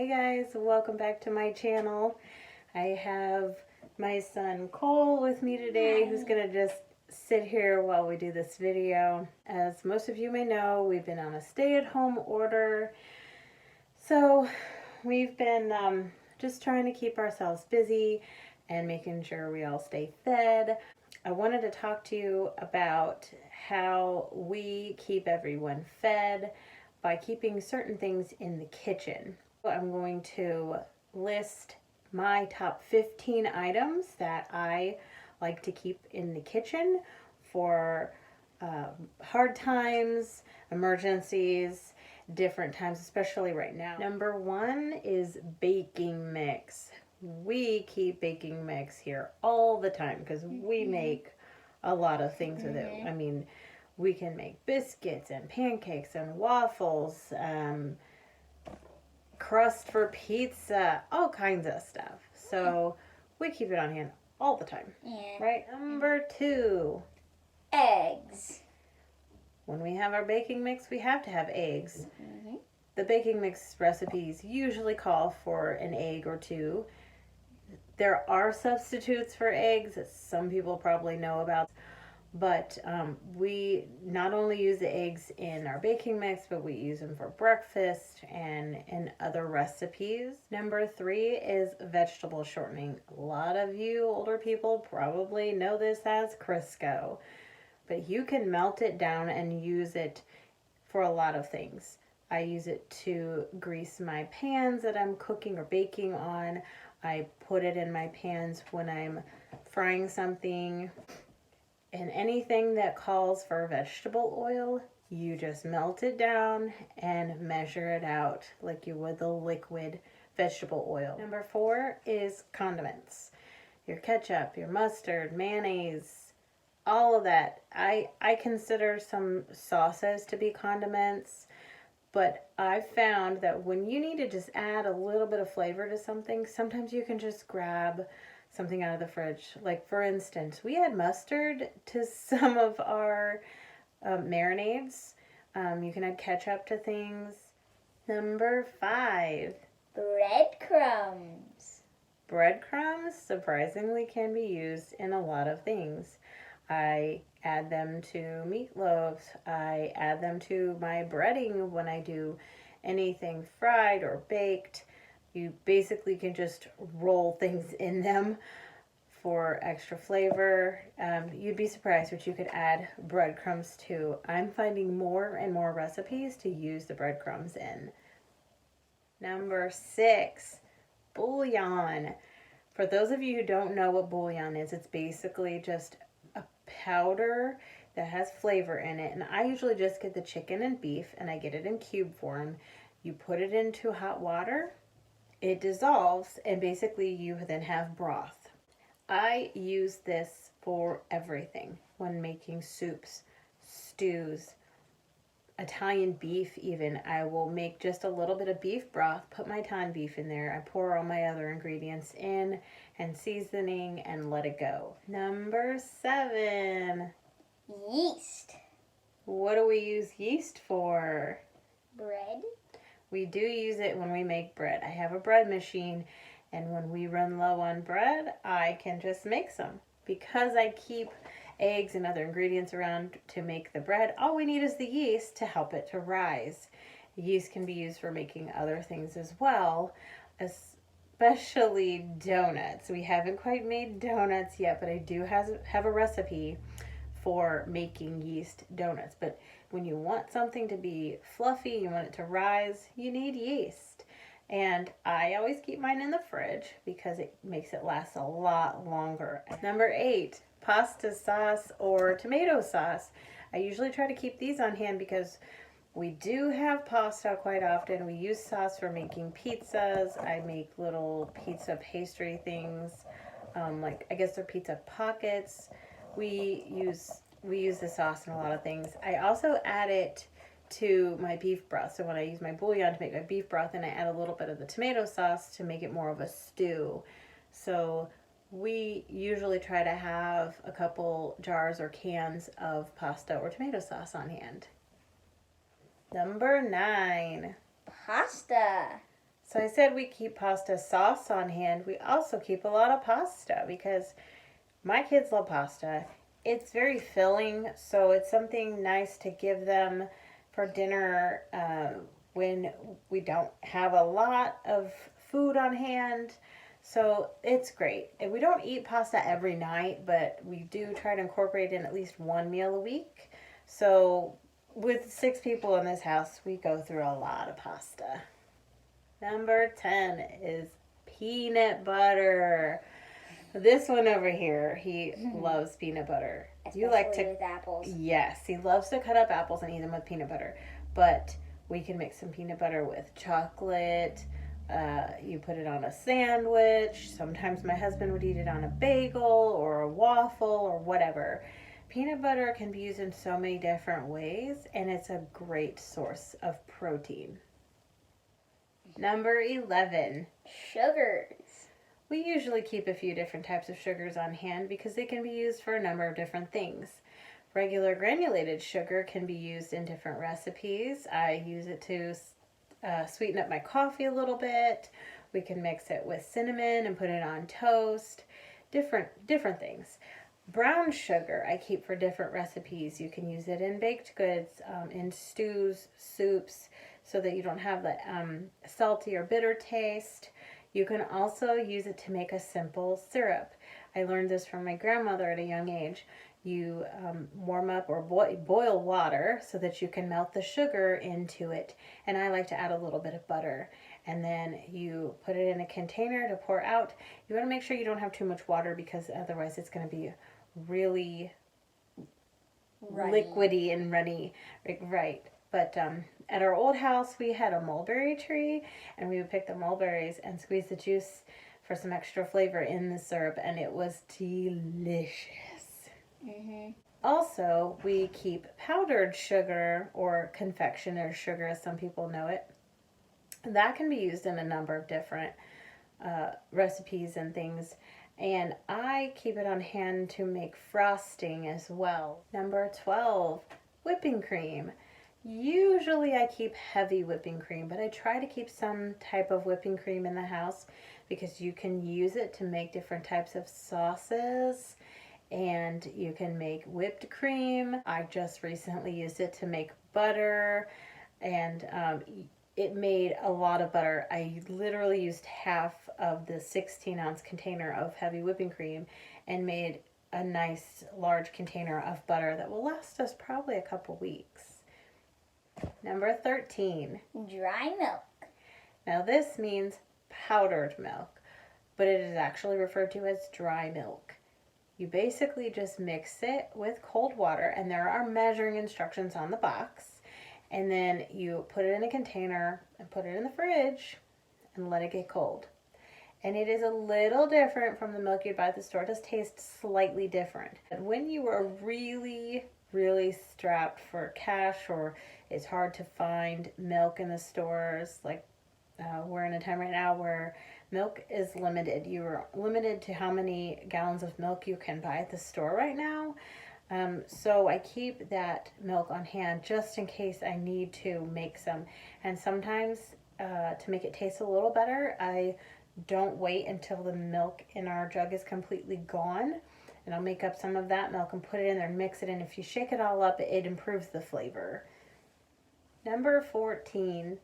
Hey guys, welcome back to my channel. I have my son Cole with me today who's gonna just sit here while we do this video. As most of you may know, we've been on a stay-at-home order, so we've been just trying to keep ourselves busy and making sure we all stay fed. I wanted to talk to you about how we keep everyone fed by keeping certain things in the kitchen. I'm going to list my top 15 items that I like to keep in the kitchen for hard times, emergencies, different times, especially right now. Number one is baking mix. We keep baking mix here all the time because we make a lot of things with it. I mean, we can make biscuits and pancakes and waffles, crust for pizza, all kinds of stuff. So we keep it on hand all the time. Right? Number two, eggs. When we have our baking mix, we have to have eggs. The baking mix recipes usually call for an egg or two. There are substitutes for eggs that some people probably know about, but we not only use the eggs in our baking mix, but we use them for breakfast and in other recipes. Number three is vegetable shortening. A lot of you older people probably know this as Crisco, but you can melt it down and use it for a lot of things. I use it to grease my pans that I'm cooking or baking on. I put it in my pans when I'm frying something. And anything that calls for vegetable oil, you just melt it down and measure it out like you would the liquid vegetable oil. Number four is condiments. Your ketchup, your mustard, mayonnaise, all of that. I consider some sauces to be condiments, but I've found that when you need to just add a little bit of flavor to something, sometimes you can just grab something out of the fridge. Like for instance, we add mustard to some of our marinades. You can add ketchup to things. Number five, breadcrumbs. Breadcrumbs surprisingly can be used in a lot of things. I add them to meatloaves. I add them to my breading when I do anything fried or baked. You basically can just roll things in them for extra flavor. You'd be surprised what you could add breadcrumbs to. I'm finding more and more recipes to use the breadcrumbs in. Number six, bouillon. For those of you who don't know what bouillon is, it's basically just a powder that has flavor in it. And I usually just get the chicken and beef and I get it in cube form. You put it into hot water, it dissolves, and basically you then have broth. I use this for everything when making soups, stews, Italian beef even. I will make just a little bit of beef broth, put my Italian beef in there, I pour all my other ingredients in and seasoning and let it go. Number seven, yeast. What do we use yeast for? Bread. We do use it when we make bread. I have a bread machine, and when we run low on bread, I can just make some. Because I keep eggs and other ingredients around to make the bread, all we need is the yeast to help it to rise. Yeast can be used for making other things as well, especially donuts. We haven't quite made donuts yet, but I do have a recipe for making yeast donuts. But when you want something to be fluffy, you want it to rise, you need yeast. And I always keep mine in the fridge because it makes it last a lot longer. Number eight, pasta sauce or tomato sauce. I usually try to keep these on hand because we do have pasta quite often. We use sauce for making pizzas. I make little pizza pastry things, like I guess they're pizza pockets. We use the sauce in a lot of things. I also add it to my beef broth. So when I use my bouillon to make my beef broth, and I add a little bit of the tomato sauce to make it more of a stew. So we usually try to have a couple jars or cans of pasta or tomato sauce on hand. Number 9, pasta. So I said we keep pasta sauce on hand. We also keep a lot of pasta because my kids love pasta. It's very filling, so it's something nice to give them for dinner when we don't have a lot of food on hand. So it's great. And we don't eat pasta every night, but we do try to incorporate in at least one meal a week. So with 6 people in this house, we go through a lot of pasta. Number 10 is peanut butter. This one over here, he loves peanut butter. Especially with apples. Yes, he loves to cut up apples and eat them with peanut butter. But we can make some peanut butter with chocolate. You put it on a sandwich. Sometimes my husband would eat it on a bagel or a waffle or whatever. Peanut butter can be used in so many different ways, and it's a great source of protein. Number 11. Sugars. We usually keep a few different types of sugars on hand because they can be used for a number of different things. Regular granulated sugar can be used in different recipes. I use it to sweeten up my coffee a little bit. We can mix it with cinnamon and put it on toast. Different things. Brown sugar I keep for different recipes. You can use it in baked goods, in stews, soups, so that you don't have the salty or bitter taste. You can also use it to make a simple syrup. I learned this from my grandmother at a young age. You warm up or boil water so that you can melt the sugar into it. And I like to add a little bit of butter. And then you put it in a container to pour out. You want to make sure you don't have too much water because otherwise it's going to be really liquidy and runny. Right. But at our old house, we had a mulberry tree, and we would pick the mulberries and squeeze the juice for some extra flavor in the syrup, and it was delicious. Mm-hmm. Also, we keep powdered sugar, or confectioner's sugar as some people know it. That can be used in a number of different recipes and things. And I keep it on hand to make frosting as well. Number 12, whipping cream. Usually I keep heavy whipping cream, but I try to keep some type of whipping cream in the house because you can use it to make different types of sauces, and you can make whipped cream. I just recently used it to make butter, and it made a lot of butter. I literally used half of the 16-ounce container of heavy whipping cream and made a nice large container of butter that will last us probably a couple weeks. Number 13. Dry milk. Now this means powdered milk, but it is actually referred to as dry milk. You basically just mix it with cold water, and there are measuring instructions on the box. And then you put it in a container and put it in the fridge and let it get cold. And it is a little different from the milk you'd buy at the store. It does taste slightly different. And when you are really strapped for cash, or it's hard to find milk in the stores, like we're in a time right now where milk is limited. You're limited to how many gallons of milk you can buy at the store right now. So I keep that milk on hand just in case I need to make some. And sometimes to make it taste a little better, I don't wait until the milk in our jug is completely gone. And I'll make up some of that milk and put it in there and mix it in. If you shake it all up, it improves the flavor. Number 14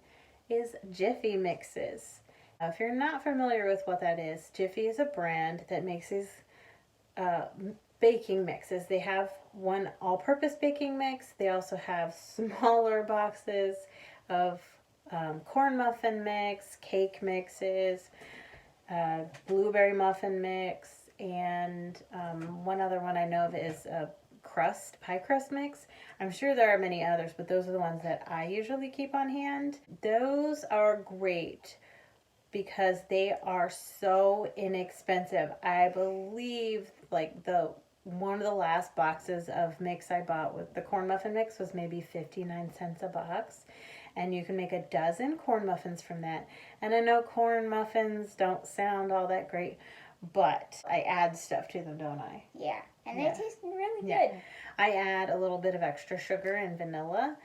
is Jiffy mixes. If you're not familiar with what that is, Jiffy is a brand that makes these baking mixes. They have one all-purpose baking mix. They also have smaller boxes of corn muffin mix, cake mixes, blueberry muffin mix, and one other one I know of is a pie crust mix. I'm sure there are many others, but those are the ones that I usually keep on hand. Those are great because they are so inexpensive. I believe like one of the last boxes of mix I bought with the corn muffin mix was maybe 59 cents a box. And you can make a dozen corn muffins from that. And I know corn muffins don't sound all that great, but I add stuff to them, don't I? Yeah, and they taste really Yeah. good. I add a little bit of extra sugar and vanilla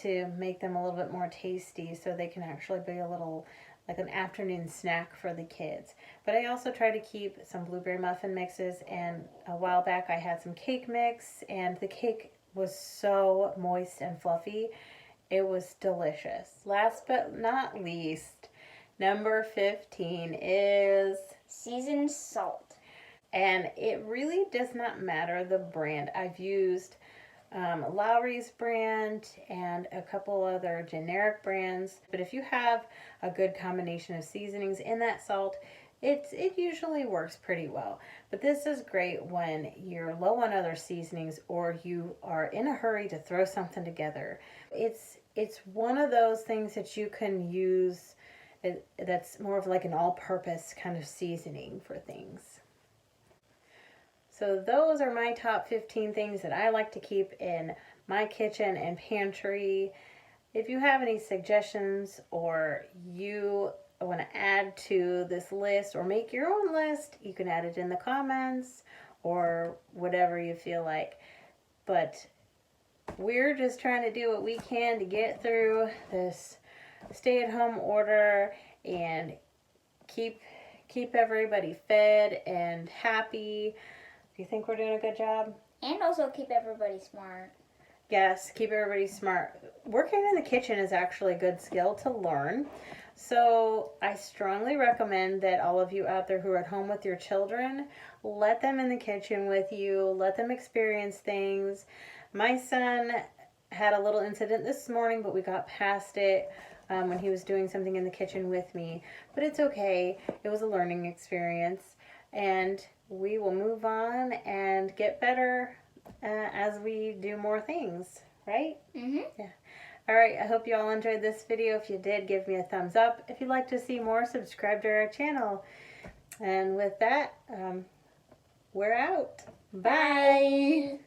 to make them a little bit more tasty, so they can actually be a little like an afternoon snack for the kids. But I also try to keep some blueberry muffin mixes, and a while back I had some cake mix, and the cake was so moist and fluffy. It was delicious. Last but not least, number 15 is seasoned salt. And it really does not matter the brand. I've used Lowry's brand and a couple other generic brands. But if you have a good combination of seasonings in that salt, it usually works pretty well. But this is great when you're low on other seasonings or you are in a hurry to throw something together. It's one of those things that you can use that's more of like an all-purpose kind of seasoning for things. So those are my top 15 things that I like to keep in my kitchen and pantry. If you have any suggestions or you want to add to this list or make your own list, you can add it in the comments or whatever you feel like. But we're just trying to do what we can to get through this stay-at-home order and keep everybody fed and happy. Do you think we're doing a good job? And also keep everybody smart. Yes, keep everybody smart. Working in the kitchen is actually a good skill to learn. So I strongly recommend that all of you out there who are at home with your children, let them in the kitchen with you. Let them experience things. My son had a little incident this morning, but we got past it when he was doing something in the kitchen with me. But it's okay. It was a learning experience. And we will move on and get better as we do more things, right? Mm-hmm. Yeah. All right, I hope you all enjoyed this video. If you did, give me a thumbs up. If you'd like to see more, subscribe to our channel. And with that, we're out. Bye.